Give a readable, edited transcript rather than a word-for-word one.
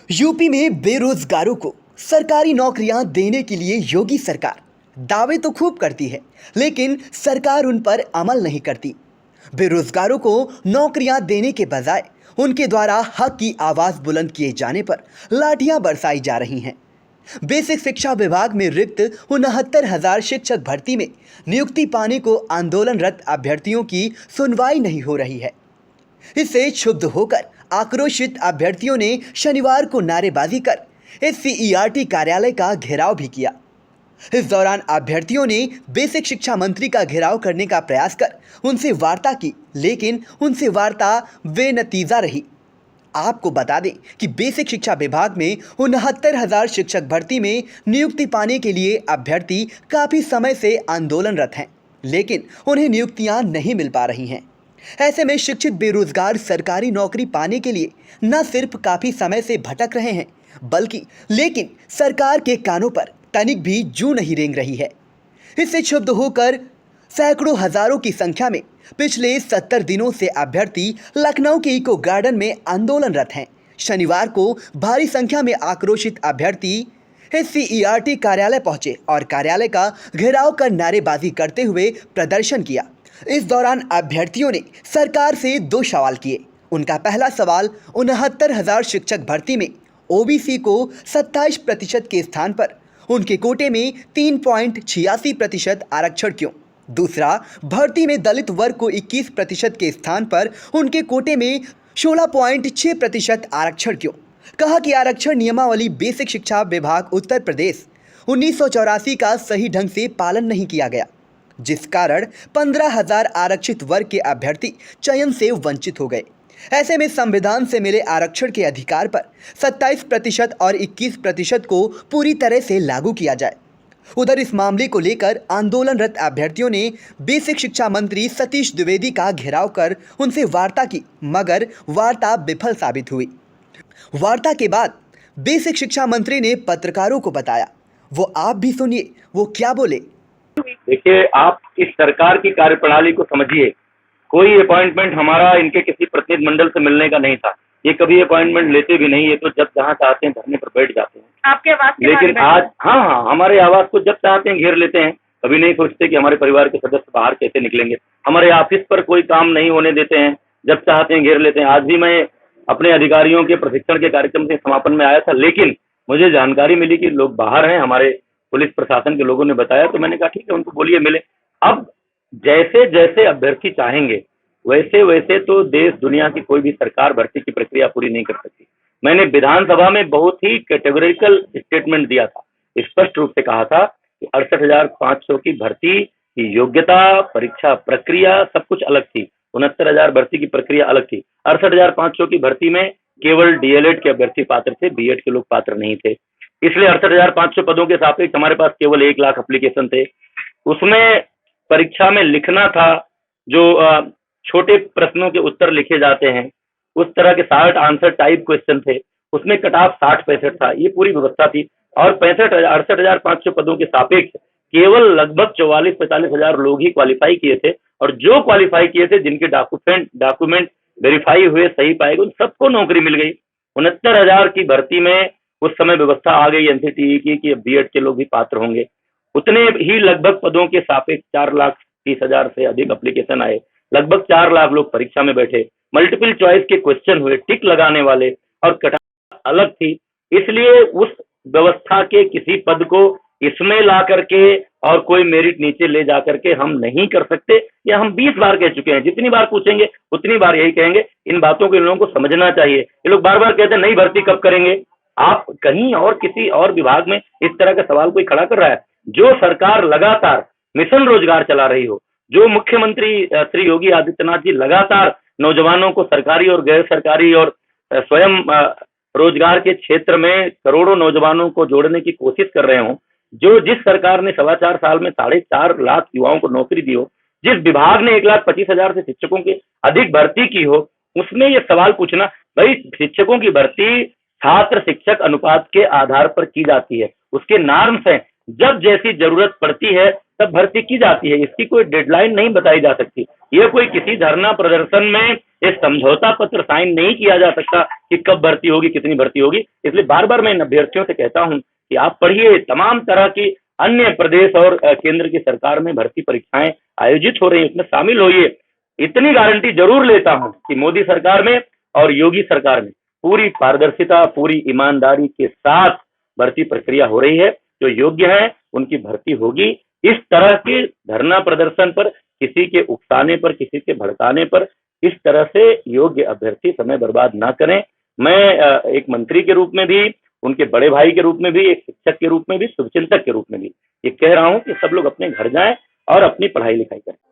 UP में बेरोजगारों को सरकारी नौकरियां देने के लिए योगी सरकार दावे तो खूब करती है, लेकिन सरकार उन पर अमल नहीं करती। बेरोजगारों को नौकरियां देने के बजाय उनके द्वारा हक की आवाज बुलंद किए जाने पर लाठियां बरसाई जा रही हैं। बेसिक शिक्षा विभाग में रिक्त 69,000 शिक्षक भर्ती में नियुक्ति पाने को आंदोलनरत अभ्यर्थियों की सुनवाई नहीं हो रही है। इससे क्षुब्ध होकर आक्रोशित अभ्यर्थियों ने शनिवार को नारेबाजी कर SCERT कार्यालय का घेराव भी किया। इस दौरान अभ्यर्थियों ने बेसिक शिक्षा मंत्री का घेराव करने का प्रयास कर उनसे वार्ता की, लेकिन उनसे वार्ता बेनतीजा रही। आपको बता दें कि बेसिक शिक्षा विभाग में 69,000 शिक्षक भर्ती में नियुक्ति पाने के लिए अभ्यर्थी काफी समय से आंदोलनरत हैं, लेकिन उन्हें नियुक्तियां नहीं मिल पा रही हैं। ऐसे में शिक्षित बेरोजगार सरकारी नौकरी पाने के लिए न सिर्फ काफी समय से भटक रहे हैं, बल्कि लेकिन सरकार के कानों पर तनिक भी जू नहीं रेंग रही है। इससे क्षुब्ध होकर सैकड़ों हजारों की संख्या में पिछले 70 दिनों से अभ्यर्थी लखनऊ के इको गार्डन में आंदोलनरत हैं। शनिवार को भारी संख्या में आक्रोशित अभ्यर्थी SCERT कार्यालय पहुंचे और कार्यालय का घेराव कर नारेबाजी करते हुए प्रदर्शन किया। इस दौरान अभ्यर्थियों ने सरकार से 2 सवाल किए। उनका पहला सवाल 69,000 शिक्षक भर्ती में OBC को 27% के स्थान पर उनके कोटे में 3.86% आरक्षण क्यों? दूसरा, भर्ती में दलित वर्ग को 21% के स्थान पर उनके कोटे में 16.6% आरक्षण क्यों? कहा कि आरक्षण नियमावली बेसिक शिक्षा विभाग उत्तर प्रदेश 1984 का सही ढंग से पालन नहीं किया गया, जिस कारण 15,000 आरक्षित वर्ग के अभ्यर्थी चयन से वंचित हो गए। ऐसे में संविधान से मिले आरक्षण के अधिकार पर 27% और 21% को पूरी तरह से लागू किया जाए। उधर इस मामले को लेकर आंदोलनरत अभ्यर्थियों ने बेसिक शिक्षा मंत्री सतीश द्विवेदी का घेराव कर उनसे वार्ता की, मगर वार्ता विफल साबित हुई। वार्ता के बाद बेसिक शिक्षा मंत्री ने पत्रकारों को बताया, वो आप भी सुनिए वो क्या बोले। देखिए, आप इस सरकार की कार्यप्रणाली को समझिए। कोई अपॉइंटमेंट हमारा इनके किसी प्रतिनिधि मंडल से मिलने का नहीं था। ये कभी अपॉइंटमेंट लेते भी नहीं, ये तो जब जहाँ चाहते हैं धरने पर बैठ जाते हैं। आपके आवास के लेकिन आज हाँ, हमारे आवास को जब चाहते हैं घेर लेते हैं। कभी नहीं सोचते कि हमारे परिवार के सदस्य बाहर कैसे निकलेंगे। हमारे ऑफिस पर कोई काम नहीं होने देते हैं, जब चाहते हैं घेर लेते हैं। आज भी मैं अपने अधिकारियों के प्रशिक्षण के कार्यक्रम के समापन में आया था, लेकिन मुझे जानकारी मिली कि लोग बाहर हैं। हमारे पुलिस प्रशासन के लोगों ने बताया, तो मैंने कहा ठीक है, उनको बोलिए मिले। अब जैसे जैसे अभ्यर्थी चाहेंगे वैसे वैसे तो देश दुनिया की कोई भी सरकार भर्ती की प्रक्रिया पूरी नहीं कर सकती। मैंने विधानसभा में बहुत ही कैटेगोरिकल स्टेटमेंट दिया था, स्पष्ट रूप से कहा था कि 68,500 की भर्ती की योग्यता, परीक्षा प्रक्रिया सब कुछ अलग थी। 69,000 भर्ती की प्रक्रिया अलग थी। 68,500 की भर्ती में केवल DLED के अभ्यर्थी पात्र थे, BEd के लोग पात्र नहीं थे। इसलिए 68,500 पदों के सापेक्ष हमारे पास केवल 1 लाख एप्लीकेशन थे। उसमें परीक्षा में लिखना था, जो छोटे प्रश्नों के उत्तर लिखे जाते हैं, उस तरह के 60 आंसर टाइप क्वेश्चन थे। उसमें कट ऑफ 60-65 था। ये पूरी व्यवस्था थी। और 68,500 पदों के सापेक्ष केवल लगभग 44-45 हजार लोग ही क्वालिफाई किए थे। और जो क्वालिफाई किए थे, जिनके डॉक्यूमेंट वेरीफाई हुए, सही पाए गए, उन सबको नौकरी मिल गई। 69,000 की भर्ती में उस समय व्यवस्था आ गई NCTE की कि BEd के लोग भी पात्र होंगे। उतने ही लगभग पदों के सापेक्ष 4,30,000 से अधिक एप्लीकेशन आए। लगभग 4 लाख लोग परीक्षा में बैठे। मल्टीपल चॉइस के क्वेश्चन हुए, टिक लगाने वाले, और कटऑफ अलग थी। इसलिए उस व्यवस्था के किसी पद को इसमें ला करके और कोई मेरिट नीचे ले जा करके हम नहीं कर सकते। ये हम 20 बार कह चुके हैं। जितनी बार पूछेंगे उतनी बार यही कहेंगे। इन बातों को इन लोगों को समझना चाहिए। ये लोग बार बार कहते हैं नहीं भर्ती कब करेंगे। आप कहीं और किसी और विभाग में इस तरह का सवाल कोई खड़ा कर रहा है? जो सरकार लगातार मिशन रोजगार चला रही हो, जो मुख्यमंत्री श्री योगी आदित्यनाथ जी लगातार नौजवानों को सरकारी और गैर सरकारी और स्वयं रोजगार के क्षेत्र में करोड़ों नौजवानों को जोड़ने की कोशिश कर रहे हो, जिस सरकार ने 4.25 साल में 4.5 लाख युवाओं को नौकरी दी हो, जिस विभाग ने 1,25,000 से शिक्षकों की अधिक भर्ती की हो, उसमें ये सवाल पूछना, भाई शिक्षकों की भर्ती छात्र शिक्षक अनुपात के आधार पर की जाती है। उसके नॉर्म्स हैं। जब जैसी जरूरत पड़ती है तब भर्ती की जाती है। इसकी कोई डेडलाइन नहीं बताई जा सकती। ये कोई किसी धरना प्रदर्शन में एक समझौता पत्र साइन नहीं किया जा सकता कि कब भर्ती होगी, कितनी भर्ती होगी। इसलिए बार बार मैं इन अभ्यर्थियों से कहता हूं कि आप पढ़िए, तमाम तरह की अन्य प्रदेश और केंद्र की सरकार में भर्ती परीक्षाएं आयोजित हो रही है, उसमें शामिल होइए। इतनी गारंटी जरूर लेता हूं कि मोदी सरकार में और योगी सरकार में पूरी पारदर्शिता, पूरी ईमानदारी के साथ भर्ती प्रक्रिया हो रही है। जो योग्य है उनकी भर्ती होगी। इस तरह के धरना प्रदर्शन पर, किसी के उकसाने पर, किसी के भड़काने पर इस तरह से योग्य अभ्यर्थी समय बर्बाद ना करें। मैं एक मंत्री के रूप में भी, उनके बड़े भाई के रूप में भी, एक शिक्षक के रूप में भी, शुभचिंतक के रूप में भी ये कह रहा हूं कि सब लोग अपने घर जाएं और अपनी पढ़ाई लिखाई करें।